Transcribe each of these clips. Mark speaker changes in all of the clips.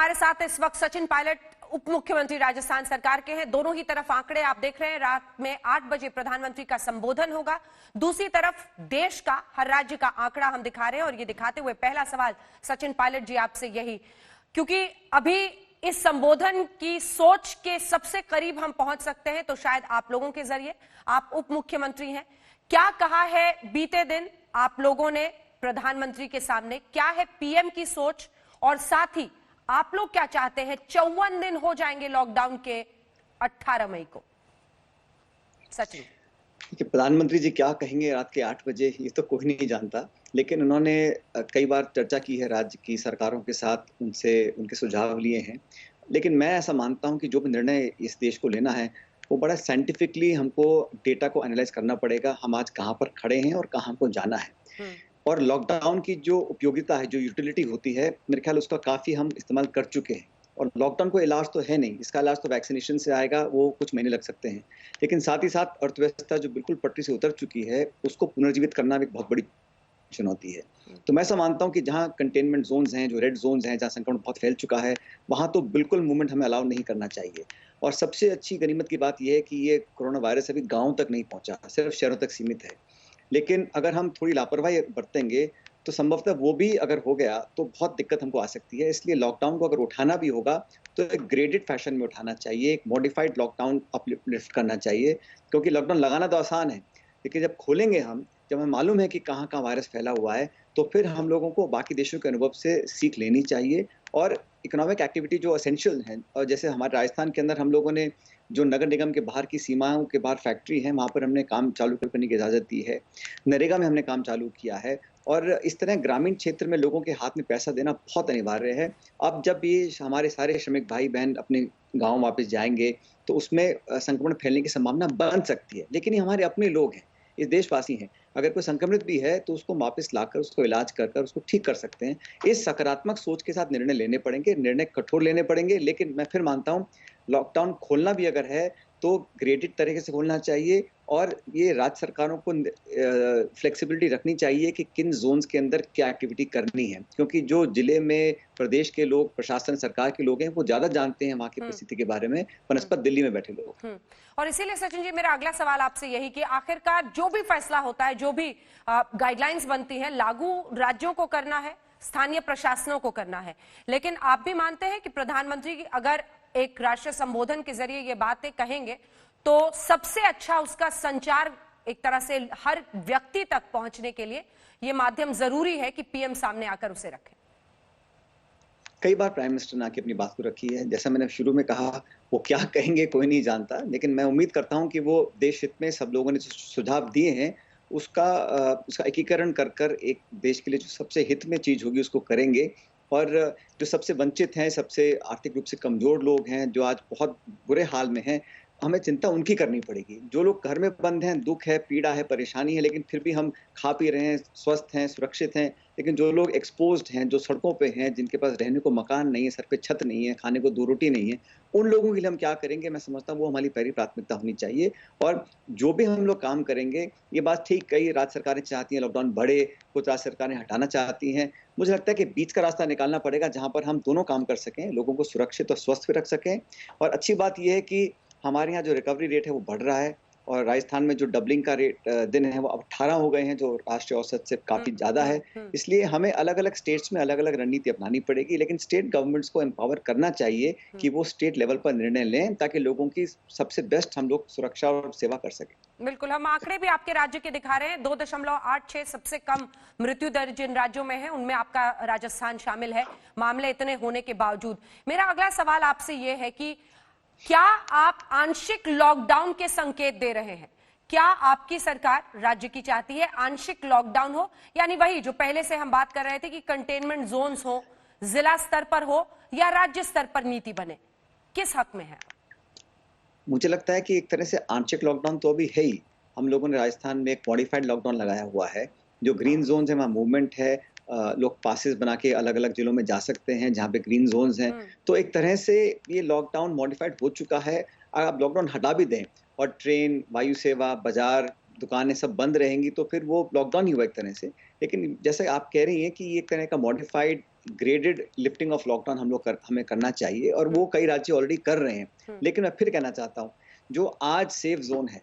Speaker 1: हमारे साथ इस वक्त सचिन पायलट उप मुख्यमंत्री राजस्थान सरकार के हैं। दोनों ही तरफ आंकड़े आप देख रहे हैं। रात में 8 बजे प्रधानमंत्री का संबोधन होगा। दूसरी तरफ देश का, हर राज्य का आंकड़ा हम दिखा रहे हैं। और ये दिखाते हुए पहला सवाल सचिन पायलट जी आपसे यही, क्योंकि अभी इस संबोधन की सोच के सबसे करीब हम पहुंच सकते हैं तो शायद आप लोगों के जरिए। आप उप मुख्यमंत्री हैं, क्या कहा है बीते दिन आप लोगों ने प्रधानमंत्री के सामने? क्या है पीएम की सोच, और साथ ही आप लोग क्या चाहते हैं? 54 दिन हो जाएंगे लॉकडाउन के 18 मई को। सचिन,
Speaker 2: प्रधानमंत्री जी क्या कहेंगे रात के 8 बजे, ये तो कोई नहीं जानता। लेकिन उन्होंने कई बार चर्चा की है राज्य की सरकारों के साथ, उनसे उनके सुझाव लिए हैं। लेकिन मैं ऐसा मानता हूं कि जो भी निर्णय इस देश को लेना है वो बड़ा साइंटिफिकली हमको डेटा को एनालाइज करना पड़ेगा। हम आज कहाँ पर खड़े हैं और कहाँ को जाना है। और लॉकडाउन की जो उपयोगिता है, जो यूटिलिटी होती है, मेरे ख्याल उसका काफ़ी हम इस्तेमाल कर चुके हैं। और लॉकडाउन को इलाज तो है नहीं, इसका इलाज तो वैक्सीनेशन से आएगा, वो कुछ महीने लग सकते हैं। लेकिन साथ ही साथ अर्थव्यवस्था जो बिल्कुल पटरी से उतर चुकी है, उसको पुनर्जीवित करना भी एक बहुत बड़ी चुनौती है। तो मैं ऐसा मानता हूँ कि जहाँ कंटेनमेंट जोन्स हैं, जो रेड जोन्स हैं, जहाँ संक्रमण बहुत फैल चुका है, वहाँ तो बिल्कुल मूवमेंट हमें अलाउ नहीं करना चाहिए। और सबसे अच्छी गनीमत की बात यह है कि ये कोरोना वायरस अभी गाँव तक नहीं पहुँचा, सिर्फ शहरों तक सीमित है। लेकिन अगर हम थोड़ी लापरवाही बरतेंगे तो संभवतः वो भी अगर हो गया तो बहुत दिक्कत हमको आ सकती है। इसलिए लॉकडाउन को अगर उठाना भी होगा तो एक ग्रेडेड फैशन में उठाना चाहिए, एक मॉडिफाइड लॉकडाउन अपलिफ्ट करना चाहिए। क्योंकि लॉकडाउन लगाना तो आसान है, लेकिन जब खोलेंगे हम, जब हमें मालूम है कि कहाँ कहाँ वायरस फैला हुआ है, तो फिर हम लोगों को बाकी देशों के अनुभव से सीख लेनी चाहिए। और इकोनॉमिक एक्टिविटी जो एसेंशियल है, और जैसे हमारे राजस्थान के अंदर हम लोगों ने जो नगर निगम के बाहर की सीमाओं के बाहर फैक्ट्री है, वहाँ पर हमने काम चालू करने की इजाज़त दी है। नरेगा में हमने काम चालू किया है। और इस तरह ग्रामीण क्षेत्र में लोगों के हाथ में पैसा देना बहुत अनिवार्य है। अब जब ये हमारे सारे श्रमिक भाई बहन अपने गाँव वापस जाएंगे तो उसमें संक्रमण फैलने की संभावना बन सकती है। लेकिन ये हमारे अपने लोग हैं, ये देशवासी हैं। अगर कोई संक्रमित भी है तो उसको वापस लाकर उसको इलाज कर उसको ठीक कर सकते हैं। इस सकारात्मक सोच के साथ निर्णय लेने पड़ेंगे, निर्णय कठोर लेने पड़ेंगे। लेकिन मैं फिर मानता हूँ लॉकडाउन खोलना भी अगर है तो ग्रेडेड तरीके से खोलना चाहिए। और ये राज्य सरकारों को फ्लेक्सिबिलिटी रखनी चाहिए कि किन जोन्स के अंदर क्या एक्टिविटी करनी है। क्योंकि जो जिले में प्रदेश के लोग, प्रशासन, सरकार के लोग हैं, वो ज्यादा जानते हैं वहाँ की परिस्थिति के बारे में बनस्पत दिल्ली में बैठे लोग।
Speaker 1: और इसीलिए सचिन जी, मेरा अगला सवाल आपसे यही कि आखिरकार जो भी फैसला होता है, जो भी गाइडलाइंस बनती है, लागू राज्यों को करना है, स्थानीय प्रशासनों को करना है। लेकिन आप भी मानते हैं कि प्रधानमंत्री अगर एक राष्ट्रीय संबोधन के जरिए ये बातें कहेंगे तो सबसे अच्छा उसका संचार एक तरह से हर व्यक्ति तक पहुंचने के लिए ये माध्यम जरूरी है कि पीएम सामने आकर उसे रखें?
Speaker 2: कई बार प्राइम मिनिस्टर ने आके अपनी बात को रखी है। जैसा मैंने शुरू में कहा, वो क्या कहेंगे कोई नहीं जानता। लेकिन मैं उम्मीद करता हूं कि वो देश हित में सब लोगों ने जो सुझाव दिए हैं उसका एकीकरण कर एक देश के लिए जो सबसे हित में चीज होगी उसको करेंगे। और जो सबसे वंचित हैं, सबसे आर्थिक रूप से कमजोर लोग हैं, जो आज बहुत बुरे हाल में हैं, हमें चिंता उनकी करनी पड़ेगी। जो लोग घर में बंद हैं, दुख है, पीड़ा है, परेशानी है, लेकिन फिर भी हम खा पी रहे हैं, स्वस्थ हैं, सुरक्षित हैं। लेकिन जो लोग एक्सपोज्ड हैं, जो सड़कों पे हैं, जिनके पास रहने को मकान नहीं है, सर पे छत नहीं है, खाने को 2 रोटी नहीं है, उन लोगों के लिए हम क्या करेंगे? मैं समझता हूँ वो हमारी पहली प्राथमिकता होनी चाहिए। और जो भी हम लोग काम करेंगे, ये बात ठीक, कई राज्य सरकारें चाहती हैं लॉकडाउन बढ़े, कुछ राज्य सरकारें हटाना चाहती हैं। मुझे लगता है कि बीच का रास्ता निकालना पड़ेगा जहाँ पर हम दोनों काम कर सकें, लोगों को सुरक्षित और स्वस्थ भी रख सकें। और अच्छी बात यह है कि हमारे यहाँ जो रिकवरी रेट है वो बढ़ रहा है। और राजस्थान में जो डबलिंग का रेट दिन है वो अब 18 हो गए हैं, जो राष्ट्रीय औसत से काफी ज्यादा है। इसलिए हमें अलग अलग स्टेट्स में अलग अलग रणनीति अपनानी पड़ेगी। लेकिन स्टेट गवर्नमेंट्स को एम्पावर करना चाहिए कि वो स्टेट लेवल पर निर्णय लें, ताकि लोगों की सबसे बेस्ट हम लोग सुरक्षा और सेवा कर सकें।
Speaker 1: बिल्कुल, हम आंकड़े भी आपके राज्य के दिखा रहे हैं। 2.86 सबसे कम मृत्यु दर जिन राज्यों में है उनमें आपका राजस्थान शामिल है, मामले इतने होने के बावजूद। मेरा अगला सवाल आपसे यह है कि क्या आप आंशिक लॉकडाउन के संकेत दे रहे हैं? क्या आपकी सरकार, राज्य की, चाहती है आंशिक लॉकडाउन हो, यानी वही जो पहले से हम बात कर रहे थे कि कंटेनमेंट जोन्स हो, जिला स्तर पर हो या राज्य स्तर पर नीति बने? किस हक में है?
Speaker 2: मुझे लगता है कि एक तरह से आंशिक लॉकडाउन तो अभी है ही। हम लोगों ने राजस्थान में एक मॉडिफाइड लॉकडाउन लगाया हुआ है। जो ग्रीन जोन है वहाँ मूवमेंट है, लोग पासेस बना के अलग अलग जिलों में जा सकते हैं जहाँ पे ग्रीन जोन्स हैं। तो एक तरह से ये लॉकडाउन मॉडिफाइड हो चुका है। अगर आप लॉकडाउन हटा भी दें और ट्रेन, वायु सेवा, बाजार, दुकानें सब बंद रहेंगी तो फिर वो लॉकडाउन ही हुआ एक तरह से। लेकिन जैसे आप कह रही हैं कि ये एक तरह का modified graded lifting of lockdown हमें करना चाहिए, और वो कई राज्य ऑलरेडी कर रहे हैं। लेकिन मैं फिर कहना चाहता हूँ, जो आज सेफ जोन है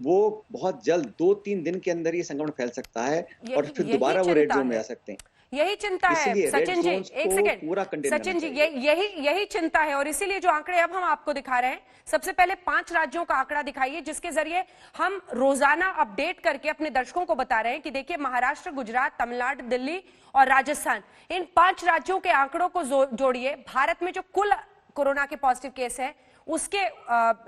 Speaker 2: वो बहुत जल्द 2-3 दिन के अंदर ये संक्रमण फैल सकता है, और फिर
Speaker 1: यही
Speaker 2: दोबारा वो रेड
Speaker 1: चिंता
Speaker 2: जोन में
Speaker 1: है,
Speaker 2: आ सकते हैं।
Speaker 1: यही चिंता है
Speaker 2: इसलिए रेड
Speaker 1: सचिन जी।
Speaker 2: जोन्स
Speaker 1: एक
Speaker 2: को
Speaker 1: सेकेंड
Speaker 2: पूरा कंटेन करना
Speaker 1: सचिन जी,
Speaker 2: चाहिए।
Speaker 1: यही चिंता है, और इसीलिए जो आंकड़े अब हम आपको दिखा रहे हैं, सबसे पहले 5 राज्यों का आंकड़ा दिखाइए, जिसके जरिए हम रोजाना अपडेट करके अपने दर्शकों को बता रहे हैं कि देखिए, महाराष्ट्र, गुजरात, तमिलनाडु, दिल्ली और राजस्थान, इन 5 राज्यों के आंकड़ों को जोड़िए, भारत में जो कुल कोरोना के पॉजिटिव केस है उसके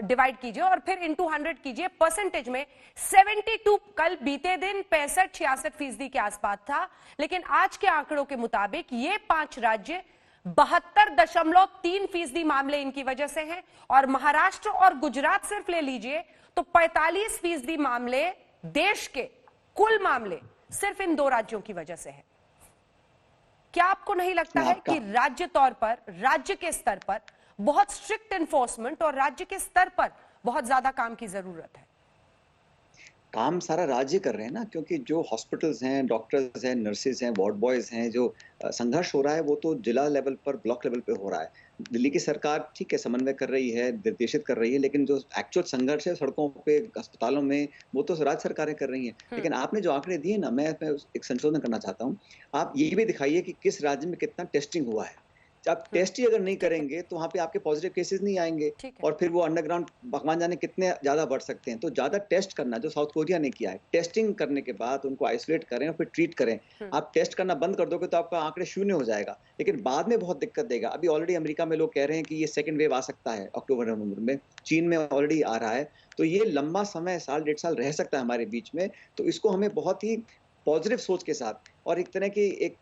Speaker 1: डिवाइड कीजिए और फिर इनटू 100 कीजिए। परसेंटेज में 72, कल बीते दिन 65-66% के आसपास था, लेकिन आज के आंकड़ों के मुताबिक ये 5 राज्य 72.3% मामले इनकी वजह से हैं, और महाराष्ट्र और गुजरात सिर्फ ले लीजिए तो 45% मामले देश के कुल मामले सिर्फ इन 2 राज्यों की वजह से है। क्या आपको नहीं लगता है कि राज्य तौर पर, राज्य के स्तर पर बहुत स्ट्रिक्ट एनफोर्समेंट और राज्य के स्तर पर बहुत ज्यादा काम की जरूरत है?
Speaker 2: काम सारा राज्य कर रहे हैं ना, क्योंकि जो हॉस्पिटल्स हैं, डॉक्टर्स हैं, नर्सेज हैं, वार्ड बॉयज हैं, जो संघर्ष हो रहा है वो तो जिला लेवल पर, ब्लॉक लेवल पे हो रहा है। दिल्ली की सरकार ठीक है, समन्वय कर रही है, निर्देशित कर रही है, लेकिन जो एक्चुअल संघर्ष है सड़कों पे, अस्पतालों में, वो तो राज्य सरकारें कर रही हैं। लेकिन आपने जो आंकड़े दिए ना, मैं एक संशोधन करना चाहता हूँ। आप ये भी दिखाइए कि किस राज्य में कितना टेस्टिंग हुआ है। आप टेस्ट ही अगर नहीं करेंगे तो वहां पे आपके पॉजिटिव केसेस नहीं आएंगे, और फिर वो अंडरग्राउंड भगवान जाने कितने ज्यादा बढ़ सकते हैं। तो ज्यादा टेस्ट करना, जो साउथ कोरिया ने किया है, टेस्टिंग करने के बाद उनको आइसोलेट करें और फिर ट्रीट करें। आप टेस्ट करना बंद कर दोगे तो आपका आंकड़े शून्य हो जाएगा, लेकिन बाद में बहुत दिक्कत देगा। अभी ऑलरेडी अमेरिका में लोग कह रहे हैं कि ये सेकंड वेव आ सकता है अक्टूबर नवंबर में, चीन में ऑलरेडी आ रहा है। तो ये लंबा समय, साल 1.5 साल रह सकता है हमारे बीच में। तो इसको हमें बहुत ही पॉजिटिव सोच के साथ, और एक तरह की एक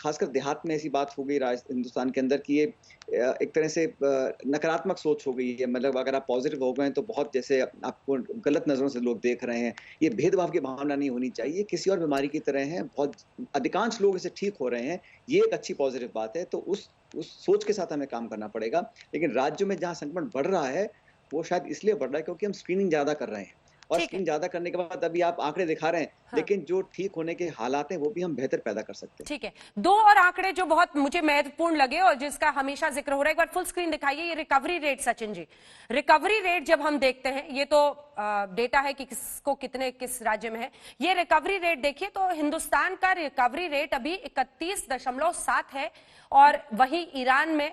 Speaker 2: खासकर देहात में ऐसी बात हो गई हिंदुस्तान के अंदर कि ये एक तरह से नकारात्मक सोच हो गई है। मतलब अगर आप पॉजिटिव हो गए तो बहुत, जैसे आपको गलत नजरों से लोग देख रहे हैं। ये भेदभाव की भावना नहीं होनी चाहिए, किसी और बीमारी की तरह है, बहुत अधिकांश लोग इसे ठीक हो रहे हैं, ये एक अच्छी पॉजिटिव बात है। तो उस सोच के साथ हमें काम करना पड़ेगा। लेकिन राज्यों में जहाँ संक्रमण बढ़ रहा है वो शायद इसलिए बढ़ रहा है क्योंकि हम स्क्रीनिंग ज्यादा कर रहे हैं, और स्क्रीन ज्यादा करने के बाद अभी आप आंकड़े दिखा रहे हैं, लेकिन जो ठीक होने के हालात हैं वो भी हम बेहतर पैदा कर सकते हैं।
Speaker 1: ठीक है, 2 और आंकड़े जो बहुत मुझे महत्वपूर्ण लगे और जिसका हमेशा जिक्र हो रहा है, एक बार फुल स्क्रीन दिखाइए। ये recovery rate Sachin ji, recovery rate जब हम देखते हैं, ये तो डेटा है कि किसको कितने किस राज्य में है, ये रिकवरी रेट देखिए तो हिंदुस्तान का रिकवरी रेट अभी 31.7 है, और वहीं ईरान में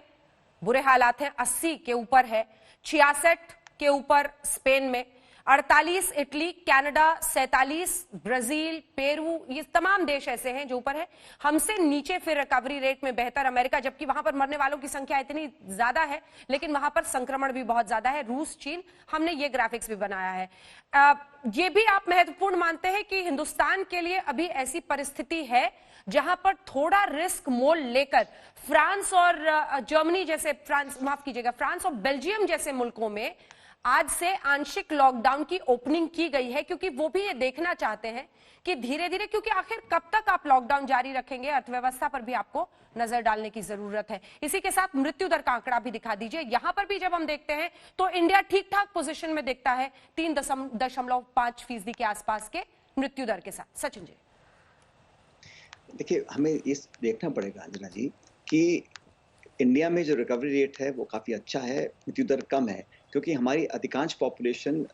Speaker 1: बुरे हालात हैं, 80 के ऊपर है, 66 के ऊपर स्पेन में, 48 इटली, कनाडा 47, ब्राजील, पेरू, ये तमाम देश ऐसे हैं जो ऊपर है। हमसे नीचे फिर रिकवरी रेट में बेहतर अमेरिका, जबकि वहां पर मरने वालों की संख्या इतनी ज्यादा है लेकिन वहां पर संक्रमण भी बहुत ज्यादा है, रूस, चीन। हमने ये ग्राफिक्स भी बनाया है। ये भी आप महत्वपूर्ण मानते हैं कि हिंदुस्तान के लिए अभी ऐसी परिस्थिति है जहां पर थोड़ा रिस्क मोल लेकर फ्रांस और जर्मनी जैसे, फ्रांस और बेल्जियम जैसे मुल्कों में आज से आंशिक लॉकडाउन की ओपनिंग की गई है, क्योंकि वो भी ये देखना चाहते हैं कि धीरे धीरे, क्योंकि आखिर कब तक आप लॉकडाउन जारी रखेंगे, अर्थव्यवस्था पर भी आपको नजर डालने की जरूरत है। इसी के साथ मृत्यु दर का आंकड़ा भी दिखा दीजिए। यहां पर भी जब हम देखते हैं तो इंडिया ठीक ठाक पोजीशन में दिखता है, 3.5% के आसपास के मृत्यु दर के साथ। सचिन जी,
Speaker 2: देखिए, हमें इस देखना पड़ेगा अंजना जी कि इंडिया में जो रिकवरी रेट है वो काफ़ी अच्छा है, मृत्यु दर कम है, क्योंकि हमारी अधिकांश पॉपुलेशन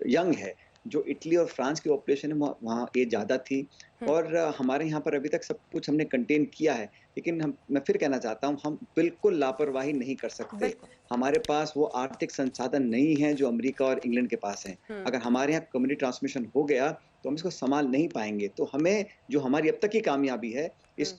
Speaker 2: यंग है। जो इटली और फ्रांस की पॉपुलेशन है वहाँ एज ज़्यादा थी, और हमारे यहाँ पर अभी तक सब कुछ हमने कंटेन किया है। लेकिन मैं फिर कहना चाहता हूँ, हम बिल्कुल लापरवाही नहीं कर सकते। हमारे पास वो आर्थिक संसाधन नहीं है जो अमेरिका और इंग्लैंड के पास हैं। अगर हमारे यहाँ कम्युनिटी ट्रांसमिशन हो गया तो हम इसको संभाल नहीं पाएंगे। तो हमें, जो हमारी अब तक की कामयाबी है, इस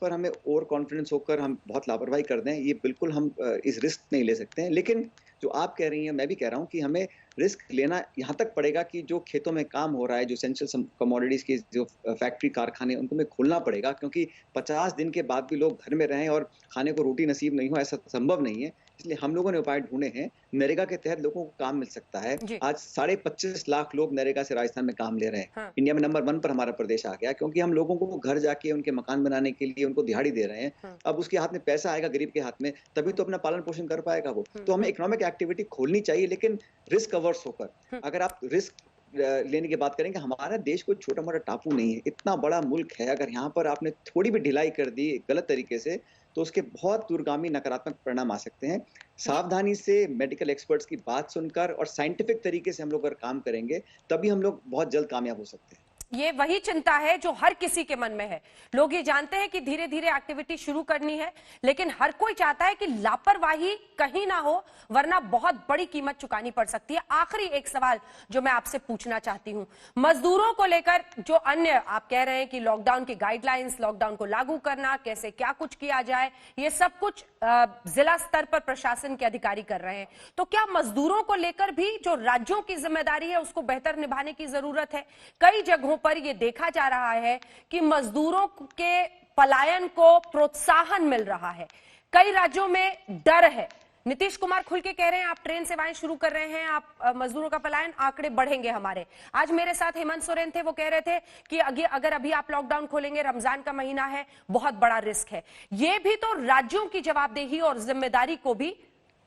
Speaker 2: पर हमें ओवर कॉन्फिडेंस होकर हम बहुत लापरवाही कर दें, ये बिल्कुल हम इस रिस्क नहीं ले सकते हैं। लेकिन जो आप कह रही हैं, मैं भी कह रहा हूँ कि हमें रिस्क लेना यहाँ तक पड़ेगा कि जो खेतों में काम हो रहा है, जो एसेंशियल कमोडिटीज की जो फैक्ट्री, कारखाने, उनको हमें खोलना पड़ेगा, क्योंकि 50 दिन के बाद भी लोग घर में रहें और खाने को रोटी नसीब नहीं हो, ऐसा संभव नहीं है। इसलिए हम लोगों ने उपाय ढूंढे हैं। नरेगा के तहत लोगों को काम मिल सकता है। आज 25.5 लाख लोग नरेगा से राजस्थान में काम ले रहे हैं। इंडिया में नंबर 1 पर हमारा प्रदेश आ गया, क्योंकि हम लोगों को घर जाके उनके मकान बनाने के लिए उनको दिहाड़ी दे रहे हैं। अब उसके हाथ में पैसा आएगा, गरीब के हाथ में, तभी तो अपना पालन पोषण कर पाएगा वो। तो हमें इकोनॉमिक एक्टिविटी खोलनी चाहिए, लेकिन रिस्क अवर्स होकर। अगर आप रिस्क लेने की बात करेंगे, हमारा देश कोई छोटा-मोटा टापू नहीं है, इतना बड़ा मुल्क है। अगर यहाँ पर आपने थोड़ी भी ढिलाई कर दी गलत तरीके से, तो उसके बहुत दूरगामी नकारात्मक परिणाम आ सकते हैं। सावधानी से मेडिकल एक्सपर्ट्स की बात सुनकर और साइंटिफिक तरीके से हम लोग अगर काम करेंगे, तभी हम लोग बहुत जल्द कामयाब हो सकते हैं।
Speaker 1: ये वही चिंता है जो हर किसी के मन में है। लोग ये जानते हैं कि धीरे धीरे एक्टिविटी शुरू करनी है, लेकिन हर कोई चाहता है कि लापरवाही कहीं ना हो, वरना बहुत बड़ी कीमत चुकानी पड़ सकती है। आखिरी एक सवाल जो मैं आपसे पूछना चाहती हूं, मजदूरों को लेकर जो अन्य आप कह रहे हैं कि लॉकडाउन की गाइडलाइंस, लॉकडाउन को लागू करना, कैसे क्या कुछ किया जाए, ये सब कुछ जिला स्तर पर प्रशासन के अधिकारी कर रहे हैं। तो क्या मजदूरों को लेकर भी जो राज्यों की जिम्मेदारी है उसको बेहतर निभाने की जरूरत है? कई जगहों पर यह देखा जा रहा है कि मजदूरों के पलायन को प्रोत्साहन मिल रहा है, कई राज्यों में डर है। नीतीश कुमार खुल के कह रहे हैं आप ट्रेन सेवाएं शुरू कर रहे हैं, आप मजदूरों का पलायन, आंकड़े बढ़ेंगे हमारे। आज मेरे साथ हेमंत सोरेन थे, वो कह रहे थे कि अगर अभी आप लॉकडाउन खोलेंगे, रमजान का महीना है, बहुत बड़ा रिस्क है। ये भी तो राज्यों की जवाबदेही और जिम्मेदारी को भी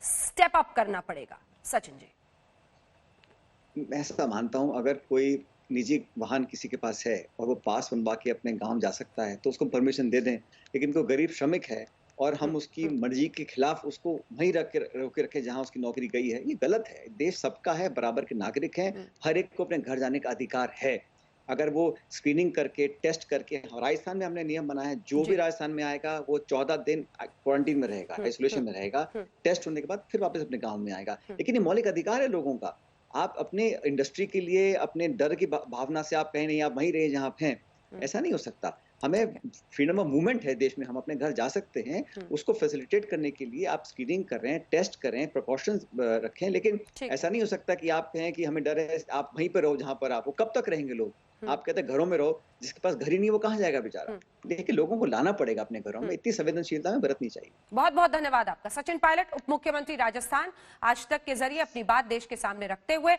Speaker 1: स्टेप अप करना पड़ेगा। सचिन जी,
Speaker 2: मैं ऐसा मानता हूं, अगर कोई निजी वाहन किसी के पास है और वो पास बनवा के अपने गांव जा सकता है, तो उसको परमिशन दे दें। लेकिन कोई गरीब श्रमिक है और हम उसकी मर्जी के खिलाफ उसको वहीं रोके रखे जहां उसकी नौकरी गई है, ये गलत है। देश सबका है, बराबर के नागरिक हैं, हर एक को अपने घर जाने का अधिकार है। अगर वो स्क्रीनिंग करके, टेस्ट करके, राजस्थान में हमने नियम बनाया है, जो भी राजस्थान में आएगा वो 14 दिन क्वारंटीन में रहेगा, आइसोलेशन में रहेगा, टेस्ट होने के बाद फिर वापस अपने गाँव में आएगा। लेकिन ये मौलिक अधिकार है लोगों का। आप अपने इंडस्ट्री के लिए अपने डर की भावना से आप कहें नहीं, आप वहीं रहे जहां आप हैं, ऐसा नहीं हो सकता। हमें फ्रीडम ऑफ मूवमेंट है देश में, हम अपने घर जा सकते हैं। उसको फैसिलिटेट करने के लिए आप स्क्रीनिंग कर रहे हैं, टेस्ट कर रहे हैं, प्रिकॉशंस रखें। लेकिन ऐसा नहीं हो सकता कि आप कहें कि हमें डर है, आप वहीं पर रहो जहां पर आप हो। कब तक रहेंगे लोग? आप कहते हैं घरों में रहो, जिसके पास घर ही नहीं वो कहां जाएगा बेचारा? देखिए, लोगों को लाना पड़ेगा अपने घरों में, इतनी संवेदनशीलता में बरतनी चाहिए।
Speaker 1: बहुत बहुत धन्यवाद आपका। सचिन पायलट, उप मुख्यमंत्री राजस्थान, आज तक के जरिए अपनी बात देश के सामने रखते हुए